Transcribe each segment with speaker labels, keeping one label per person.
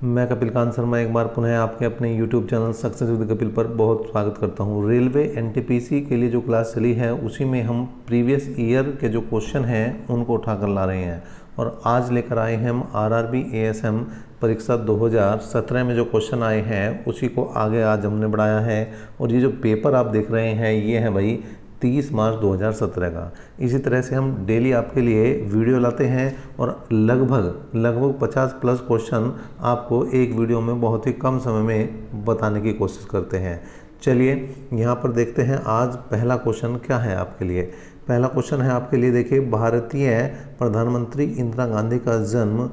Speaker 1: मैं कपिल कांत शर्मा एक बार पुनः आपके अपने YouTube channel success with Kapil पर बहुत स्वागत करता हूं। रेलवे एनटीपीसी के लिए जो क्लास चली है उसी में हम प्रीवियस ईयर के जो क्वेश्चन हैं उनको उठाकर ला रहे हैं और आज लेकर आए हैं हम आरआरबी एएसएम परीक्षा 2017 में जो क्वेश्चन आए हैं उसी को आगे आज हमने बढ़ाया है। और ये जो पेपर आप देख रहे हैं ये है भाई 30 मार्च 2017 का। इसी तरह से हम डेली आपके लिए वीडियो लाते हैं और लगभग 50 प्लस क्वेश्चन आपको एक वीडियो में बहुत ही कम समय में बताने की कोशिश करते हैं। चलिए यहाँ पर देखते हैं आज पहला क्वेश्चन क्या है आपके लिए। पहला क्वेश्चन है आपके लिए, देखिए, भारतीय प्रधानमंत्री इंदिरा गांधी का जन्म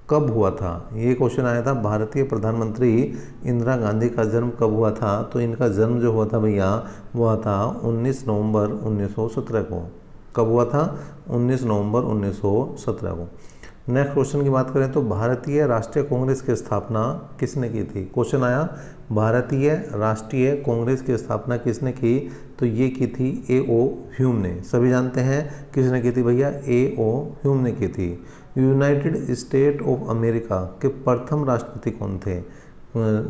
Speaker 1: कब हुआ था। ये क्वेश्चन आया था, भारतीय प्रधानमंत्री इंदिरा गांधी का जन्म कब हुआ था। तो इनका जन्म जो हुआ था भैया हुआ था 19 नवंबर 1917 को। कब हुआ था? 19 नवंबर 1917 को। नेक्स्ट क्वेश्चन की बात करें तो भारतीय राष्ट्रीय कांग्रेस की स्थापना किसने की थी। क्वेश्चन आया भारतीय राष्ट्रीय कांग्रेस की स्थापना किसने की, तो ये की थी A.O. ह्यूम ने। सभी जानते हैं किसने की थी भैया, A.O. ह्यूम ने की थी। यूनाइटेड स्टेट ऑफ अमेरिका के प्रथम राष्ट्रपति कौन थे।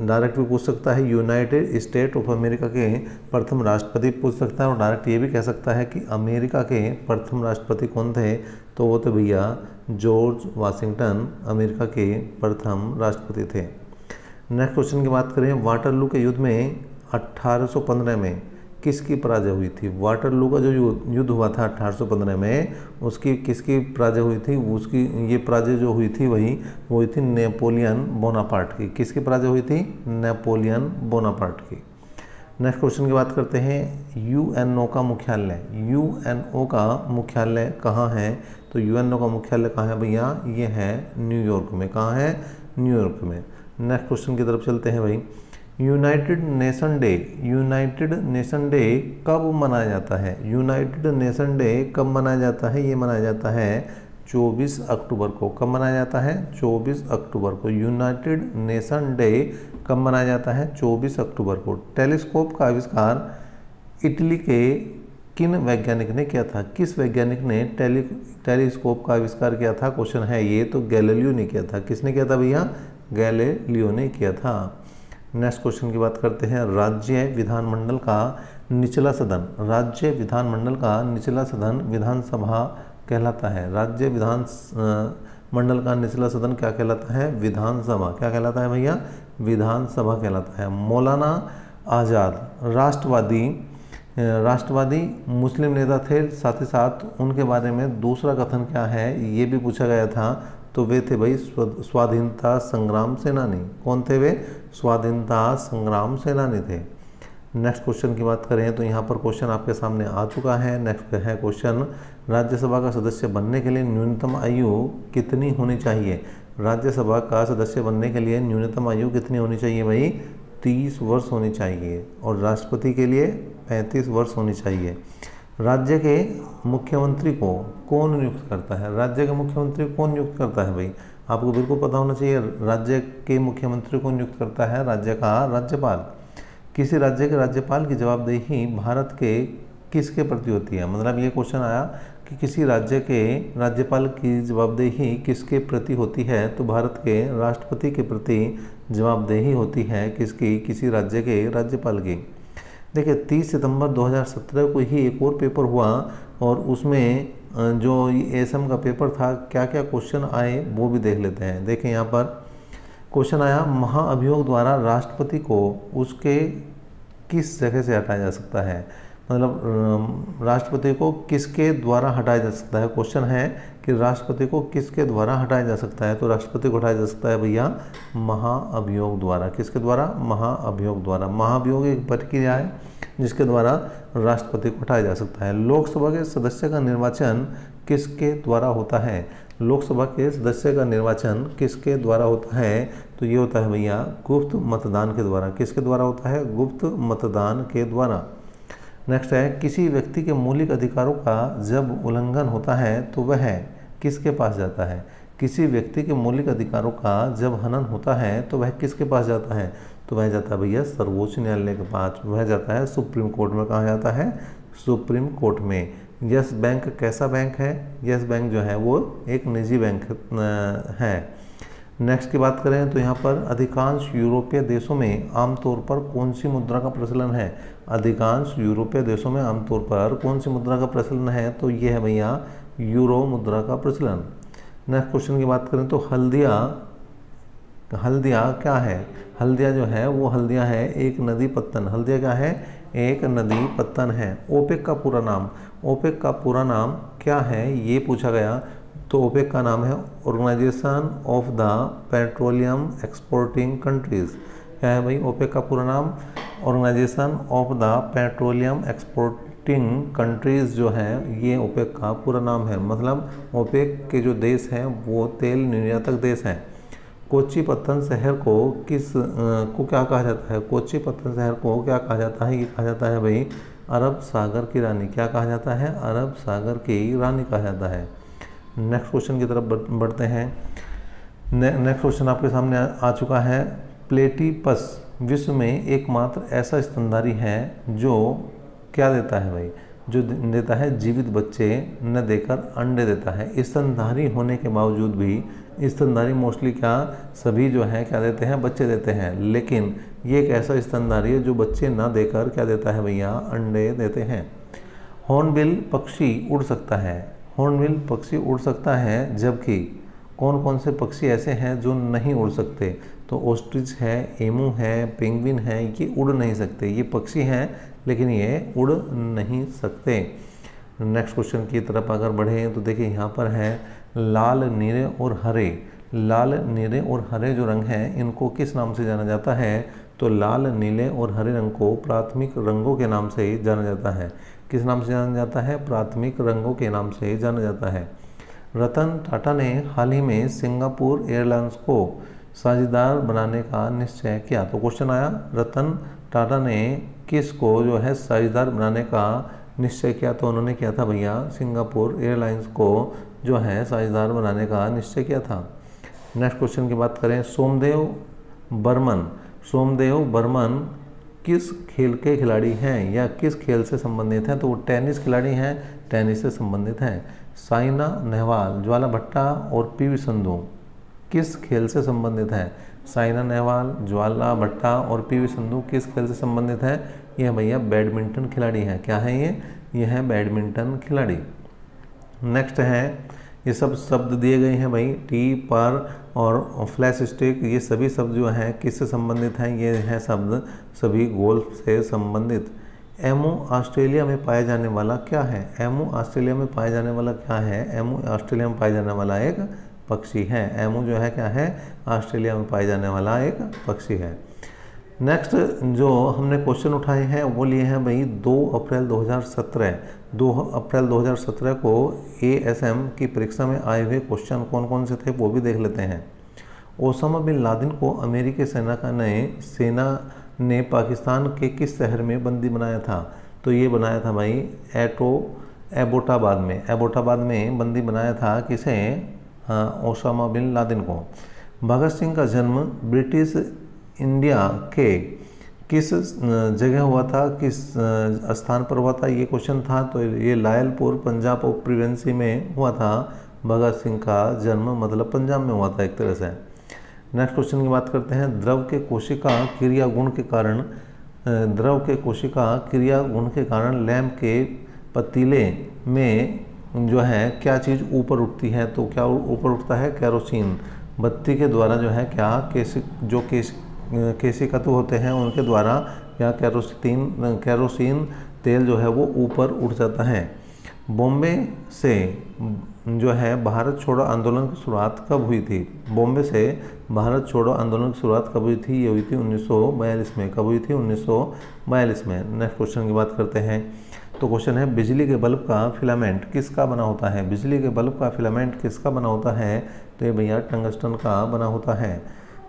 Speaker 1: डायरेक्ट भी पूछ सकता है, यूनाइटेड स्टेट ऑफ अमेरिका के प्रथम राष्ट्रपति पूछ सकता है और डायरेक्ट ये भी कह सकता है कि अमेरिका के प्रथम राष्ट्रपति कौन थे। तो वो थे भैया जॉर्ज वाशिंगटन, अमेरिका के प्रथम राष्ट्रपति थे। नेक्स्ट क्वेश्चन की बात करें, वाटरलू के युद्ध में 1815 में किसकी पराजय हुई थी। वाटरलू का जो युद्ध हुआ था 1815 में, उसकी किसकी पराजय हुई थी। उसकी ये पराजय जो हुई थी वही हुई थी नेपोलियन बोनापार्ट की। किसकी पराजय हुई थी? नेपोलियन बोनापार्ट की। नेक्स्ट क्वेश्चन की बात करते हैं, यूएनओ का मुख्यालय, यूएनओ का मुख्यालय कहाँ है। तो यूएनओ का मुख्यालय कहाँ है भैया, ये है न्यूयॉर्क में। कहाँ है? न्यूयॉर्क में। नेक्स्ट क्वेश्चन की तरफ चलते हैं भाई, यूनाइटेड नेशन डे कब मनाया जाता है। यूनाइटेड नेशन डे कब मनाया जाता है? ये मनाया जाता है 24 अक्टूबर को। कब मनाया जाता है? 24 अक्टूबर को। यूनाइटेड नेशन डे कब मनाया जाता है? 24 अक्टूबर को। टेलीस्कोप का आविष्कार इटली के किन वैज्ञानिक ने किया था। किस वैज्ञानिक ने टेलीस्कोप का आविष्कार किया था, क्वेश्चन है ये। तो गैलीलियो ने किया था। किसने किया था भैया? गैलीलियो ने किया था। नेक्स्ट क्वेश्चन की बात करते हैं, राज्य विधानमंडल का निचला सदन, राज्य विधानमंडल का निचला सदन विधानसभा कहलाता है। राज्य विधानमंडल का निचला सदन क्या कहलाता है? विधानसभा। क्या कहलाता है भैया? विधानसभा कहलाता है। मौलाना आज़ाद राष्ट्रवादी मुस्लिम नेता थे, साथ ही साथ उनके बारे में दूसरा कथन क्या है ये भी पूछा गया था। तो वे थे भाई स्वाधीनता संग्राम सेनानी। कौन थे वे? स्वाधीनता संग्राम सेनानी थे। नेक्स्ट क्वेश्चन की बात करें तो यहाँ पर क्वेश्चन आपके सामने आ चुका है। नेक्स्ट है क्वेश्चन, राज्यसभा का सदस्य बनने के लिए न्यूनतम आयु कितनी होनी चाहिए। राज्यसभा का सदस्य बनने के लिए न्यूनतम आयु कितनी होनी चाहिए भाई? 30 वर्ष होनी चाहिए। और राष्ट्रपति के लिए 35 वर्ष होनी चाहिए। राज्य के मुख्यमंत्री को कौन नियुक्त करता है। राज्य के मुख्यमंत्री कौन नियुक्त करता है भाई? आपको बिल्कुल पता होना चाहिए। राज्य के मुख्यमंत्री को नियुक्त करता है राज्य का राज्यपाल। किसी राज्य के राज्यपाल की जवाबदेही भारत के किसके प्रति होती है। मतलब ये क्वेश्चन आया कि किसी राज्य के राज्यपाल की जवाबदेही किसके प्रति होती है। तो भारत के राष्ट्रपति के प्रति जवाबदेही होती है किसकी? किसी राज्य के राज्यपाल की। देखिए 30 सितंबर 2017 को ही एक और पेपर हुआ और उसमें जो एएसएम का पेपर था क्या क्या क्वेश्चन आए वो भी देख लेते हैं। देखिए यहाँ पर क्वेश्चन आया, महाअभियोग द्वारा राष्ट्रपति को उसके किस जगह से हटाया जा सकता है। मतलब राष्ट्रपति को किसके द्वारा हटाया जा सकता है। क्वेश्चन है कि राष्ट्रपति को किसके द्वारा हटाया जा सकता है। तो राष्ट्रपति को हटाया जा सकता है भैया महाअभियोग द्वारा। किसके द्वारा? महाअभियोग द्वारा। महाअभियोग एक प्रक्रिया है जिसके द्वारा राष्ट्रपति को हटाया जा सकता है। लोकसभा के सदस्य का निर्वाचन किसके द्वारा होता है। लोकसभा के सदस्य का निर्वाचन किसके द्वारा होता है। तो ये होता है भैया गुप्त मतदान के द्वारा। किसके द्वारा होता है? गुप्त मतदान के द्वारा। नेक्स्ट है, किसी व्यक्ति के मौलिक अधिकारों का जब उल्लंघन होता है तो वह किसके पास जाता है। किसी व्यक्ति के मौलिक अधिकारों का जब हनन होता है तो वह किसके पास जाता है। तो वह जाता है भैया सर्वोच्च न्यायालय के पास। वह जाता है सुप्रीम कोर्ट में। कहाँ जाता है? सुप्रीम कोर्ट में। यस बैंक कैसा बैंक है? यस बैंक जो है वो एक निजी बैंक है। नेक्स्ट की बात करें तो यहाँ पर अधिकांश यूरोपीय देशों में आमतौर पर कौन सी मुद्रा का प्रचलन है। अधिकांश यूरोपीय देशों में आमतौर पर कौन सी मुद्रा का प्रचलन है, तो ये है भैया यूरो मुद्रा का प्रचलन। नेक्स्ट क्वेश्चन की बात करें तो हल्दिया क्या है। हल्दिया जो है वो हल्दिया है एक नदी पत्तन। हल्दिया क्या है, एक नदी पत्तन है। ओपेक का पूरा नाम, ओपेक का पूरा नाम क्या है ये पूछा गया, तो ओपेक का नाम है organisation of the petroleum exporting countries. क्या है भाई ओपेक का पूरा नाम, organisation of the petroleum exporting countries जो है ये ओपेक का पूरा नाम है। मतलब ओपेक के जो देश हैं वो तेल निर्यातक देश हैं। कोच्चि पत्तन शहर को को क्या कहा जाता है। कोच्चि पत्तन शहर को क्या कहा जाता है, ये कहा जाता है भाई अरब सागर की रानी। क्या कहा जाता है, अरब सागर की रानी कहा जाता है। नेक्स्ट क्वेश्चन की तरफ बढ़ते हैं। नेक्स्ट क्वेश्चन आपके सामने आ चुका है। प्लेटिपस विश्व में एकमात्र ऐसा स्तनधारी है जो क्या देता है भाई, जो देता है जीवित बच्चे न देकर अंडे देता है। स्तनधारी होने के बावजूद भी स्तनधारी मोस्टली क्या सभी जो है क्या देते हैं, बच्चे देते हैं, लेकिन ये एक ऐसा स्तनधारी है जो बच्चे ना देकर क्या देता है भैया, अंडे देते हैं। हॉर्नबिल पक्षी उड़ सकता है। हॉर्नबिल पक्षी उड़ सकता है, जबकि कौन कौन से पक्षी ऐसे हैं जो नहीं उड़ सकते, तो ऑस्ट्रिच है, एमू है, पेंगुइन है, ये उड़ नहीं सकते। ये पक्षी हैं लेकिन ये उड़ नहीं सकते। नेक्स्ट क्वेश्चन की तरफ अगर बढ़ें तो देखिए यहाँ पर है लाल, नीले और हरे। लाल, नीले और हरे जो रंग हैं इनको किस नाम से जाना जाता है, तो लाल, नीले और हरे रंग को प्राथमिक रंगों के नाम से जाना जाता है। किस नाम से जाना जाता है, प्राथमिक रंगों के नाम से जाना जाता है। रतन टाटा ने हाल ही में सिंगापुर एयरलाइंस को साझेदार बनाने का निश्चय किया। तो क्वेश्चन आया रतन टाटा ने किस को जो है साझेदार बनाने का निश्चय किया, तो उन्होंने किया था भैया सिंगापुर एयरलाइंस को जो है साझेदार बनाने का निश्चय किया था। नेक्स्ट क्वेश्चन की बात करें। सोमदेव बर्मन किस खेल के खिलाड़ी हैं या किस खेल से संबंधित हैं, तो वो टेनिस खिलाड़ी हैं, टेनिस से संबंधित हैं। साइना नेहवाल, ज्वाला भट्टा और पीवी संधू किस खेल से संबंधित हैं। साइना नेहवाल, ज्वाला भट्टा और पीवी संधू किस खेल से संबंधित हैं, ये भैया बैडमिंटन खिलाड़ी हैं। क्या है ये है बैडमिंटन खिलाड़ी। नेक्स्ट है, ये सब शब्द दिए गए हैं भाई, टी, पर और फ्लैश स्टिक, ये सभी शब्द जो हैं किससे संबंधित हैं, ये हैं शब्द सभी गोल्फ से संबंधित। एमू ऑस्ट्रेलिया में पाया जाने वाला क्या है। एमू ऑस्ट्रेलिया में पाया जाने वाला क्या है, एमू ऑस्ट्रेलिया में पाया जाने वाला एक पक्षी है। एमू जो है क्या है, ऑस्ट्रेलिया में पाया जाने वाला एक पक्षी है। नेक्स्ट जो हमने क्वेश्चन उठाए हैं वो लिए हैं भाई 2 अप्रैल 2017 को ASM की परीक्षा में आए हुए क्वेश्चन कौन कौन से थे वो भी देख लेते हैं। ओसामा बिन लादेन को अमेरिकी सेना ने पाकिस्तान के किस शहर में बंदी बनाया था, तो ये बनाया था भाई एबोटाबाद में बंदी बनाया था किसे, ओसामा बिन लादेन को। भगत सिंह का जन्म ब्रिटिश इंडिया के किस जगह हुआ था, किस स्थान पर हुआ था, ये क्वेश्चन था, तो ये लायलपुर पंजाब और प्रिवेंसी में हुआ था। भगत सिंह का जन्म मतलब पंजाब में हुआ था एक तरह से। नेक्स्ट क्वेश्चन की बात करते हैं। द्रव के कोशिका क्रिया गुण के कारण लैंप के पतीले में जो है क्या चीज़ ऊपर उठती है, तो क्या ऊपर उठता है, केरोसिन। बत्ती के द्वारा जो है क्या केशिकातु होते हैं उनके द्वारा या केरोसिन तेल जो है वो ऊपर उठ जाता है। बॉम्बे से जो है भारत छोड़ो आंदोलन की शुरुआत कब हुई थी। बॉम्बे से भारत छोड़ो आंदोलन की शुरुआत कब हुई थी, ये हुई थी 1942 में। कब हुई थी, 1942 में। नेक्स्ट क्वेश्चन की बात करते हैं। तो क्वेश्चन है बिजली के बल्ब का फिलामेंट किसका बना होता है। बिजली के बल्ब का फिलामेंट किसका बना होता है, तो ये भैया टंगस्टन का बना होता है।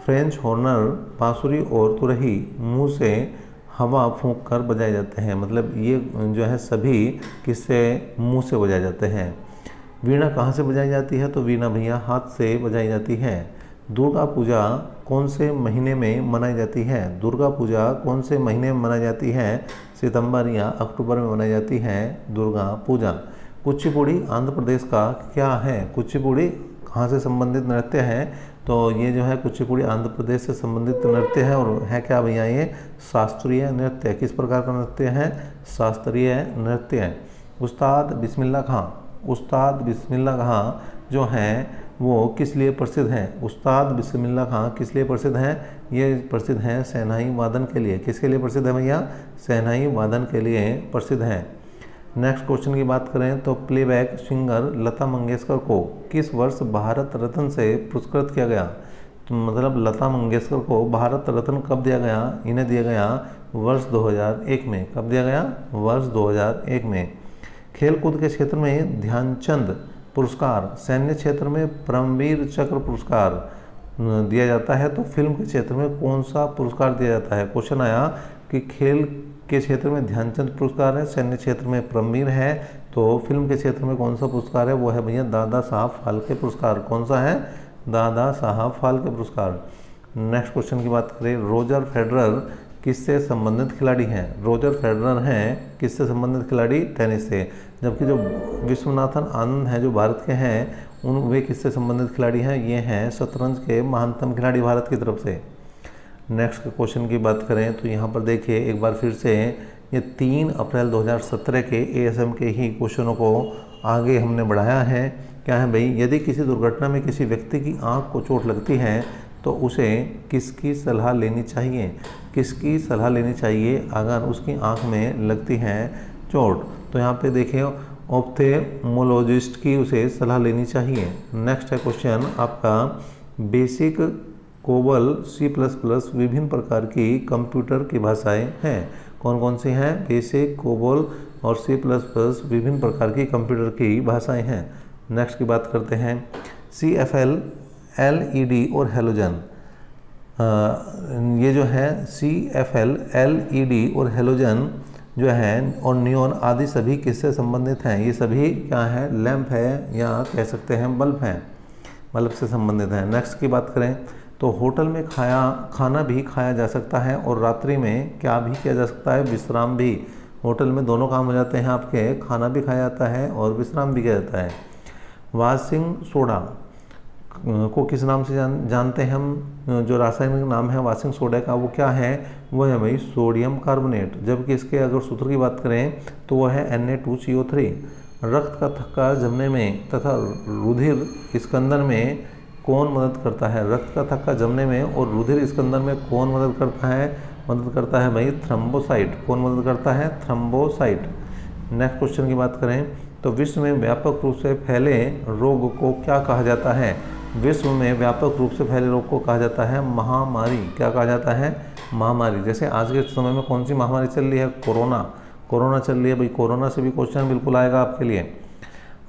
Speaker 1: फ्रेंच हॉर्नर बांसुरी और तुरही मुंह से हवा फूंक कर बजाए जाते हैं, मतलब ये जो है सभी किससे, मुंह से बजाए जाते हैं। वीणा कहाँ से बजाई जाती है, तो वीणा भैया हाथ से बजाई जाती है। दुर्गा पूजा कौन से महीने में मनाई जाती है। दुर्गा पूजा कौन से महीने में मनाई जाती है, सितंबर या अक्टूबर में मनाई जाती है दुर्गा पूजा। कुचिपुड़ी आंध्र प्रदेश का क्या है। कुचिपुड़ी कहाँ से संबंधित नृत्य है, तो ये जो है कुचिपुड़ी आंध्र प्रदेश से संबंधित नृत्य है और है क्या भैया ये शास्त्रीय नृत्य। किस प्रकार का नृत्य है? शास्त्रीय नृत्य है। उस्ताद बिस्मिल्लाह खां जो हैं वो किस लिए प्रसिद्ध हैं? उस्ताद बिस्मिल्लाह खां किस लिए प्रसिद्ध हैं? ये प्रसिद्ध हैं शहनाई वादन के लिए। किसके लिए प्रसिद्ध है भैया? शहनाई वादन के लिए प्रसिद्ध हैं। नेक्स्ट क्वेश्चन की बात करें तो प्लेबैक सिंगर लता मंगेशकर को किस वर्ष भारत रत्न से पुरस्कृत किया गया? तो मतलब लता मंगेशकर को भारत रत्न कब दिया गया? इन्हें दिया गया वर्ष 2001 में। कब दिया गया? वर्ष 2001 में। खेलकूद के क्षेत्र में ध्यानचंद पुरस्कार, सैन्य क्षेत्र में परमवीर चक्र पुरस्कार दिया जाता है, तो फिल्म के क्षेत्र में कौन सा पुरस्कार दिया जाता है? क्वेश्चन आया कि खेल के क्षेत्र में ध्यानचंद पुरस्कार है, सैन्य क्षेत्र में परमवीर है, तो फिल्म के क्षेत्र में कौन सा पुरस्कार है? वो है भैया दादा साहब फाल्के पुरस्कार। कौन सा है? दादा साहब फाल्के पुरस्कार। नेक्स्ट क्वेश्चन की बात करें, रोजर फेडरर किससे संबंधित खिलाड़ी हैं? रोजर फेडरर हैं किससे संबंधित खिलाड़ी? टेनिस से। जबकि जो विश्वनाथन आनंद हैं जो भारत के हैं वे किससे संबंधित खिलाड़ी हैं? ये हैं शतरंज के महानतम खिलाड़ी भारत की तरफ से। नेक्स्ट क्वेश्चन की बात करें तो यहाँ पर देखिए एक बार फिर से ये 3 अप्रैल 2017 के ASM के ही क्वेश्चनों को आगे हमने बढ़ाया है। क्या है भाई? यदि किसी दुर्घटना में किसी व्यक्ति की आँख को चोट लगती है तो उसे किसकी सलाह लेनी चाहिए? किसकी सलाह लेनी चाहिए अगर उसकी आँख में लगती है चोट? तो यहाँ पे देखिए ऑप्थेमोलॉजिस्ट की उसे सलाह लेनी चाहिए। नेक्स्ट है क्वेश्चन आपका, बेसिक, कोबल, C++ विभिन्न प्रकार की कंप्यूटर की भाषाएं हैं। कौन कौन सी हैं? बेसिक, कोबल और C++ विभिन्न प्रकार की कंप्यूटर की भाषाएं हैं। नेक्स्ट की बात करते हैं, CFL, LED और हेलोजन। ये जो है CFL, LED और हेलोजन जो है और नियॉन आदि सभी किससे संबंधित हैं? ये सभी क्या है? लैंप है या कह सकते हैं बल्ब हैं, बल्ब से संबंधित हैं। नेक्स्ट की बात करें तो होटल में खाना भी खाया जा सकता है और रात्रि में क्या भी किया जा सकता है? विश्राम भी। होटल में दोनों काम हो जाते हैं आपके, खाना भी खाया जाता है और विश्राम भी किया जाता है। वाशिंग सोडा को किस नाम से जानते हैं हम? जो रासायनिक नाम है वाशिंग सोडा का वो क्या है? वो है भाई सोडियम कार्बोनेट। जबकि इसके अगर सूत्र की बात करें तो वो है Na2CO3। रक्त का थक्का जमने में तथा रुधिर स्कंदन में कौन मदद करता है? रक्त का थक्का जमने में और रुधिर स्कंदन में कौन मदद करता है? मदद करता है भाई थ्रम्बोसाइट। कौन मदद करता है? थ्रम्बोसाइट। नेक्स्ट क्वेश्चन की बात करें तो विश्व में व्यापक रूप से फैले रोग को क्या कहा जाता है? विश्व में व्यापक रूप से फैले रोग को कहा जाता है महामारी। क्या कहा जाता है? महामारी। जैसे आज के समय में कौन सी महामारी चल रही है? कोरोना चल रही है भाई। कोरोना से भी क्वेश्चन बिल्कुल आएगा आपके लिए।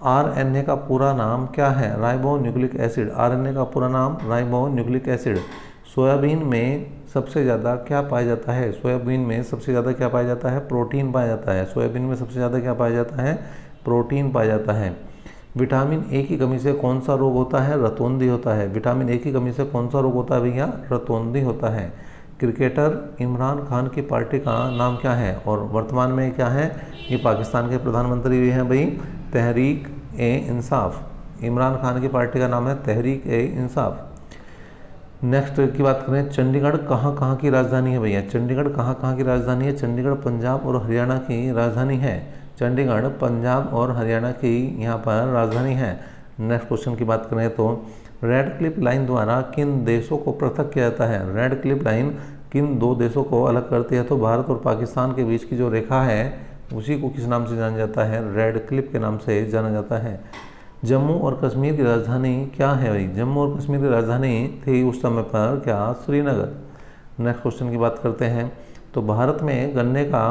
Speaker 1: RNA का पूरा नाम क्या है? Ribo nucleic acid. RNA का पूरा नाम राइबो न्यूक्लिक एसिड। सोयाबीन में सबसे ज़्यादा क्या पाया जाता है? सोयाबीन में सबसे ज़्यादा क्या पाया जाता है? प्रोटीन पाया जाता है। सोयाबीन में सबसे ज़्यादा क्या पाया जाता है? प्रोटीन पाया जाता है। विटामिन ए की कमी से कौन सा रोग होता है? रतौंधी होता है। विटामिन ए की कमी से कौन सा रोग होता है भैया? रतौंधी होता है। क्रिकेटर इमरान खान की पार्टी का नाम क्या है और वर्तमान में क्या है? ये पाकिस्तान के प्रधानमंत्री भी हैं भाई, तहरीक ए इंसाफ। इमरान खान की पार्टी का नाम है तहरीक ए इंसाफ। नेक्स्ट की बात करें, चंडीगढ़ कहाँ की राजधानी है भैया? चंडीगढ़ कहाँ की राजधानी है? चंडीगढ़ पंजाब और हरियाणा की राजधानी है। चंडीगढ़ पंजाब और हरियाणा की यहाँ पर राजधानी है। नेक्स्ट क्वेश्चन की बात करें तो रेड क्लिफ लाइन द्वारा किन देशों को पृथक किया जाता है? रेड क्लिफ लाइन किन 2 देशों को अलग करती है? तो भारत और पाकिस्तान के बीच की जो रेखा है उसी को किस नाम से जाना जाता है? रेड क्लिफ के नाम से जाना जाता है। जम्मू और कश्मीर की राजधानी क्या है भाई? जम्मू और कश्मीर की राजधानी थी उस समय पर क्या? श्रीनगर। नेक्स्ट क्वेश्चन की बात करते हैं तो भारत में गन्ने का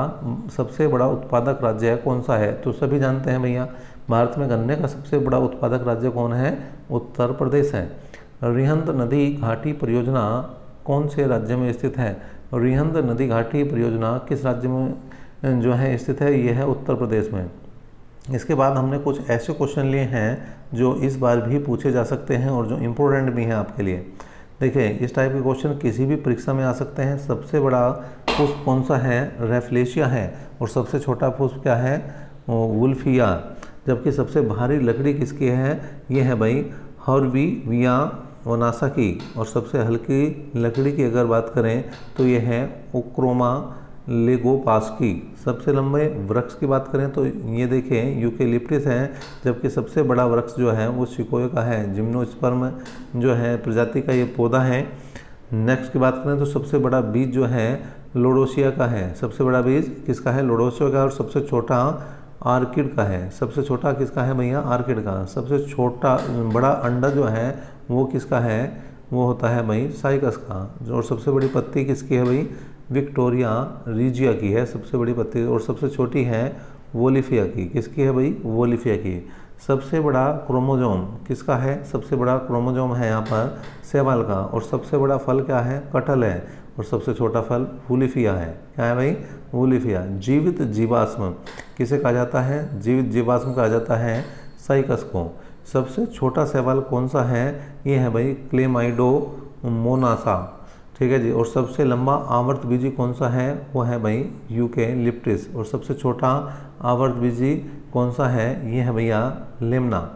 Speaker 1: सबसे बड़ा उत्पादक राज्य कौन सा है? तो सभी जानते हैं भैया, भारत में गन्ने का सबसे बड़ा उत्पादक राज्य कौन है? उत्तर प्रदेश है। रिहंद नदी घाटी परियोजना कौन से राज्य में स्थित है? रिहंद नदी घाटी परियोजना किस राज्य में जो है स्थित है? ये है उत्तर प्रदेश में। इसके बाद हमने कुछ ऐसे क्वेश्चन लिए हैं जो इस बार भी पूछे जा सकते हैं और जो इम्पोर्टेंट भी हैं आपके लिए। देखिए, इस टाइप के क्वेश्चन किसी भी परीक्षा में आ सकते हैं। सबसे बड़ा पुष्प कौन सा है? रेफ्लेशिया है। और सबसे छोटा पुष्प क्या है? वुल्फिया। जबकि सबसे भारी लकड़ी किसकी है? ये है भाई हर्बीविया वनासा की। और सबसे हल्की लकड़ी की अगर बात करें तो ये है ओक्रोमा लेगोपास्की। सबसे लंबे वृक्ष की बात करें तो ये देखें यूकेलिप्टस है, जबकि सबसे बड़ा वृक्ष जो है वो सिकोया का है। जिम्नोस्पर्म जो है प्रजाति का ये पौधा है। नेक्स्ट की बात करें तो सबसे बड़ा बीज जो है लोडोसिया का है। सबसे बड़ा बीज किसका है? लोडोसिया का। और सबसे छोटा आर्किड का है। सबसे छोटा किसका है भैया? आर्किड का। सबसे छोटा बड़ा अंडा जो है वो किसका है? वो होता है भाई साइकस का। और सबसे बड़ी पत्ती किसकी है भाई? विक्टोरिया रीजिया की है सबसे बड़ी पत्ती। और सबसे छोटी है वोलिफिया की। किसकी है भाई? वोलिफिया की। सबसे बड़ा क्रोमोजोम किसका है? सबसे बड़ा क्रोमोजोम है यहाँ पर शैवाल का। और सबसे बड़ा फल क्या है? कटहल है। और सबसे छोटा फल वोलिफिया है। क्या है भाई? वोलिफिया। जीवित जीवाश्म किसे कहा जाता है? जीवित जीवाश्म कहा जाता है साइकस को। सबसे छोटा शैवाल कौन सा है? ये है भाई क्लेमाइडो मोनासा। ठीक है जी। और सबसे लंबा आवर्तबीजी कौन सा है? वो है भाई यूकेलिप्टस। और सबसे छोटा आवर्तबीजी कौन सा है? ये है भैया लेमना।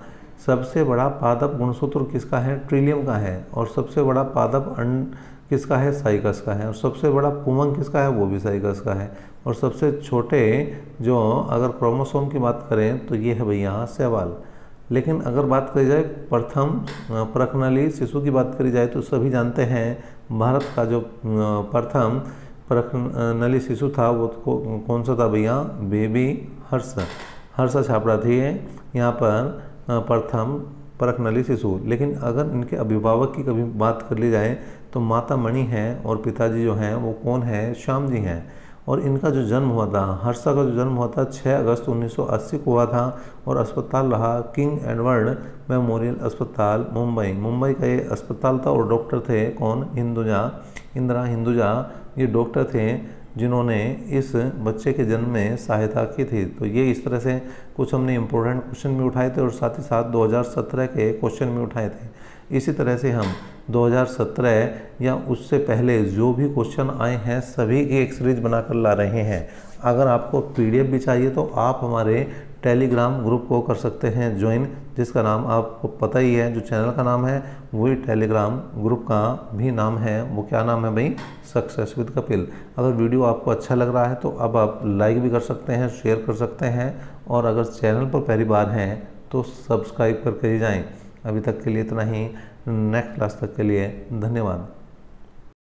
Speaker 1: सबसे बड़ा पादप गुणसूत्र किसका है? ट्रिलियम का है। और सबसे बड़ा पादप किसका है? साइकस का है। और सबसे बड़ा पुमंग किसका है? वो भी साइकस का है। और सबसे छोटे जो अगर क्रोमोसोम की बात करें तो ये है भैया शैवाल। लेकिन अगर बात करी जाए प्रथम परखनली शिशु की बात करी जाए तो सभी जानते हैं भारत का जो प्रथम परखनली शिशु था वो कौन सा था भैया? बेबी हर्ष छापड़ा थी यहाँ पर प्रथम परखनली शिशु। लेकिन अगर इनके अभिभावक की कभी बात कर ली जाए तो माता मणि है और पिताजी जो हैं वो कौन है? श्याम जी हैं। और इनका जो जन्म हुआ था, हर्षा का जो जन्म हुआ था 6 अगस्त 1980 को हुआ था। और अस्पताल रहा किंग एडवर्ड मेमोरियल अस्पताल मुंबई का ये अस्पताल था। और डॉक्टर थे कौन? इंदिरा हिंदुजा ये डॉक्टर थे जिन्होंने इस बच्चे के जन्म में सहायता की थी। तो ये इस तरह से कुछ हमने इम्पोर्टेंट क्वेश्चन भी उठाए थे और साथ ही साथ 2017 के क्वेश्चन भी उठाए थे। इसी तरह से हम 2017 या उससे पहले जो भी क्वेश्चन आए हैं सभी की एक सीरीज बनाकर ला रहे हैं। अगर आपको पीडीएफ भी चाहिए तो आप हमारे टेलीग्राम ग्रुप को कर सकते हैं ज्वाइन, जिसका नाम आपको पता ही है। जो चैनल का नाम है वही टेलीग्राम ग्रुप का भी नाम है। वो क्या नाम है भाई? Success with Kapil. अगर वीडियो आपको अच्छा लग रहा है तो अब आप लाइक भी कर सकते हैं, शेयर कर सकते हैं। और अगर चैनल पर पहली बार हैं तो सब्सक्राइब करके ही जाएँ। अभी तक के लिए इतना ही। नेक्स्ट क्लास तक के लिए धन्यवाद।